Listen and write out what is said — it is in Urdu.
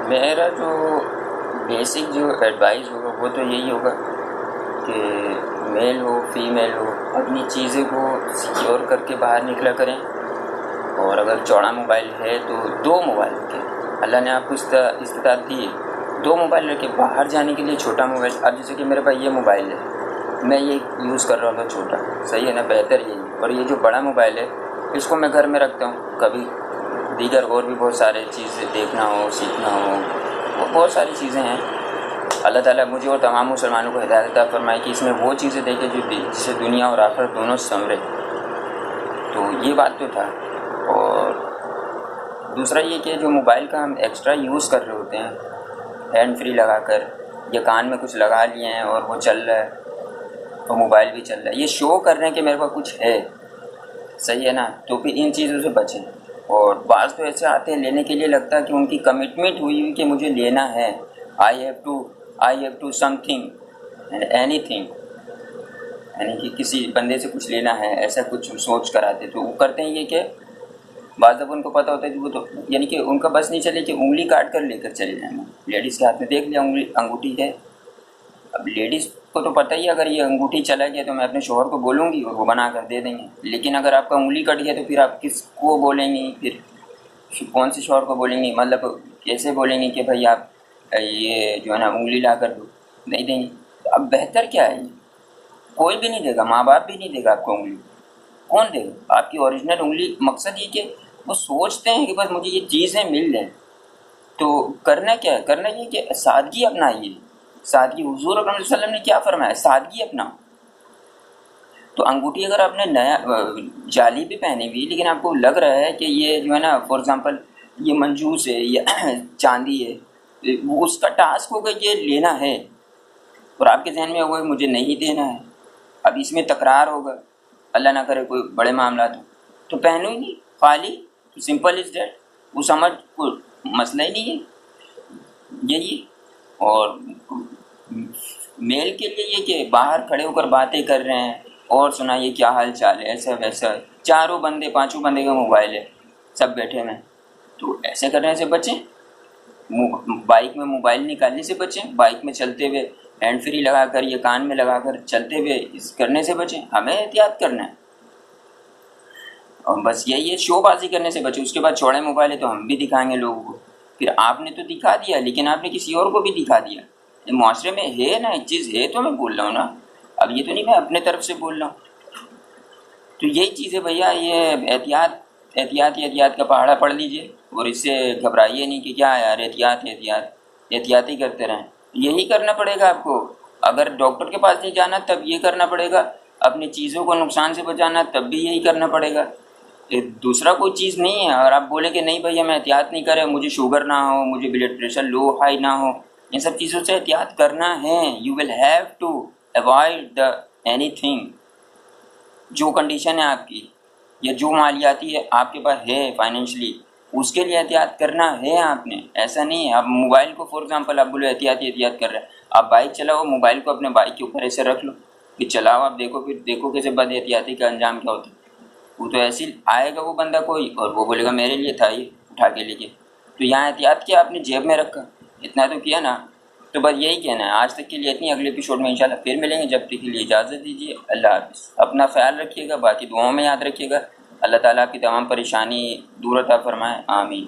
میرا جو بیسک جو ایڈوائز ہوگا وہ تو یہی ہوگا کہ میل ہو فیمیل ہو اپنی چیزیں کو سیکیور کر کے باہر نکلا کریں، اور اگر چوڑا موبائل ہے تو 2 موبائل رکھیں۔ اللہ نے آپ کو استطاعت دی ہے، 2 موبائل رکھیں باہر جانے کے لیے۔ چھوٹا موبائل، اب جیسے کہ میرے پاس یہ موبائل ہے، میں یہ یوز کر رہا ہوں چھوٹا، صحیح ہے نا، بہتر یہی۔ اور یہ جو بڑا موبائل ہے اس کو میں گھر میں رکھتا ہوں، کبھی دیگر اور بھی بہت سارے چیزیں دیکھنا ہو، سیکھنا ہو، وہ بہت ساری چیزیں ہیں۔ اللہ تعالیٰ مجھے اور تمام مسلمانوں کو ہدایت عطا فرمائے کہ اس میں وہ چیزیں دیکھیں جو جس سے دنیا اور آخرت دونوں سنورے۔ تو یہ بات تو تھا۔ اور دوسرا یہ کہ جو موبائل کا ہم ایکسٹرا یوز کر رہے ہوتے ہیں ہینڈ فری لگا کر، یا کان میں کچھ لگا لیے ہیں اور وہ چل رہا ہے اور موبائل بھی چل رہا ہے، یہ شو کر رہے ہیں کہ میرے پاس کچھ ہے، صحیح ہے نا، تو پھر ان چیزوں سے بچیں۔ اور بعض تو ایسے آتے ہیں لینے کے لیے، لگتا ہے کہ ان کی کمٹمنٹ ہوئی کہ مجھے لینا ہے، I have to something and anything, یعنی کہ کسی بندے سے کچھ لینا ہے، ایسا کچھ سوچ کر آتے۔ تو وہ کرتے ہیں یہ کہ بعض دفعہ ان کو پتہ ہوتا ہے کہ وہ تو یعنی کہ ان کا بس نہیں چلے کہ انگلی کاٹ کر لے کر چلے جائیں گے۔ لیڈیز کے ہاتھ میں دیکھ لیا انگوٹھی ہے، اب لیڈیز کو تو پتہ ہی ہے اگر یہ انگوٹھی چلا گیا تو میں اپنے شوہر کو بولوں گی اور وہ بنا کر دے دیں گے، لیکن اگر آپ کا انگلی کٹ گیا تو پھر آپ کس کو بولیں گی، پھر کون سے شوہر کو بولیں گی، مطلب کیسے بولیں گے کہ بھائی آپ یہ جو ہے نا انگلی لا کر دو، نہیں دیں گے۔ اب بہتر کیا ہے، کوئی بھی نہیں دے گا، ماں باپ بھی نہیں دے گا آپ کو انگلی، کون دے گا آپ کی اوریجنل انگلی؟ مقصد یہ کہ وہ سوچتے ہیں کہ بس مجھے یہ چیزیں مل جائیں۔ تو کرنا کیا ہے، کرنا یہ کہ سادگی اپنائیے، سادگی۔ حضور اکرم صلی اللہ علیہ وسلم نے کیا فرمایا، سادگی اپنا۔ تو انگوٹھی اگر آپ نے نیا جالی بھی پہنی ہوئی لیکن آپ کو لگ رہا ہے کہ یہ جو ہے نا فار ایگزامپل یہ منجوس ہے یا چاندی ہے، وہ اس کا ٹاسک ہوگا یہ لینا ہے، اور آپ کے ذہن میں ہوگا مجھے نہیں دینا ہے، اب اس میں تکرار ہوگا، اللہ نہ کرے کوئی بڑے معاملات ہو تو پہنو ہی نہیں، خالی، سمپل از دیٹ، وہ سمجھ کوئی مسئلہ ہی نہیں ہے یہی۔ اور میل کے لیے یہ کہ باہر کھڑے ہو کر باتیں کر رہے ہیں اور سنائیے کیا حال چال ہے، ایسا ویسا، 4 بندے 5 بندے کا موبائل ہے، سب بیٹھے ہیں، تو ایسے کرنے سے بچیں۔ بائک میں موبائل نکالنے سے بچیں، بائک میں چلتے ہوئے ہینڈ فری لگا کر یا کان میں لگا کر چلتے ہوئے اس کرنے سے بچیں، ہمیں احتیاط کرنا ہے۔ اور بس یہی ہے، شو بازی کرنے سے بچیں۔ اس کے بعد چوڑے موبائل ہے تو ہم بھی دکھائیں گے لوگوں کو، پھر آپ نے تو دکھا دیا لیکن آپ نے کسی اور کو بھی دکھا دیا۔ معاشرے میں ہے نا ایک چیز ہے تو میں بول رہا ہوں نا، اب یہ تو نہیں میں اپنے طرف سے بول رہا ہوں۔ تو یہی چیز ہے بھیا، یہ احتیاط کا پہاڑا پڑھ لیجئے، اور اس سے گھبرائیے نہیں کہ کیا یار احتیاط ہی کرتے رہیں۔ یہی کرنا پڑے گا آپ کو، اگر ڈاکٹر کے پاس نہیں جانا تب یہ کرنا پڑے گا، اپنی چیزوں کو نقصان سے بچانا تب بھی یہی کرنا پڑے گا، دوسرا کوئی چیز نہیں ہے۔ اور آپ بولیں کہ نہیں بھائی میں احتیاط نہیں کرے، مجھے شوگر نہ ہو، مجھے بلڈ پریشر لو ہائی نہ ہو، ان سب چیزوں سے احتیاط کرنا ہے۔ You will have to avoid the anything, جو کنڈیشن ہے آپ کی یا جو مالیاتی ہے آپ کے پاس ہے فائنینشلی، اس کے لیے احتیاط کرنا ہے آپ نے۔ ایسا نہیں ہے آپ موبائل کو فار ایگزامپل آپ بولے احتیاط کر رہے ہیں، آپ بائک چلاؤ، موبائل کو اپنے بائک کے اوپر ایسے رکھ لو، پھر چلاؤ، آپ پھر دیکھو کیسے بد احتیاطی کا انجام کیا ہوتا ہے۔ وہ تو ایسے آئے گا وہ بندہ کوئی اور وہ بولے گا میرے لیے تھا یہ، اٹھا کے لے کے، تو یہاں احتیاط کیا، آپ نے جیب میں رکھا، اتنا تو کیا نا۔ تو بس یہی کہنا ہے، آج تک کے لیے اتنی، اگلے ایپیسوڈ میں انشاءاللہ پھر ملیں گے، جب تک کے لیے اجازت دیجیے، اللہ حافظ۔ اپنا خیال رکھیے گا، باقی دعاؤں میں یاد رکھیے گا، اللہ تعالیٰ آپ کی تمام پریشانی دور عطا فرمائے، آمین۔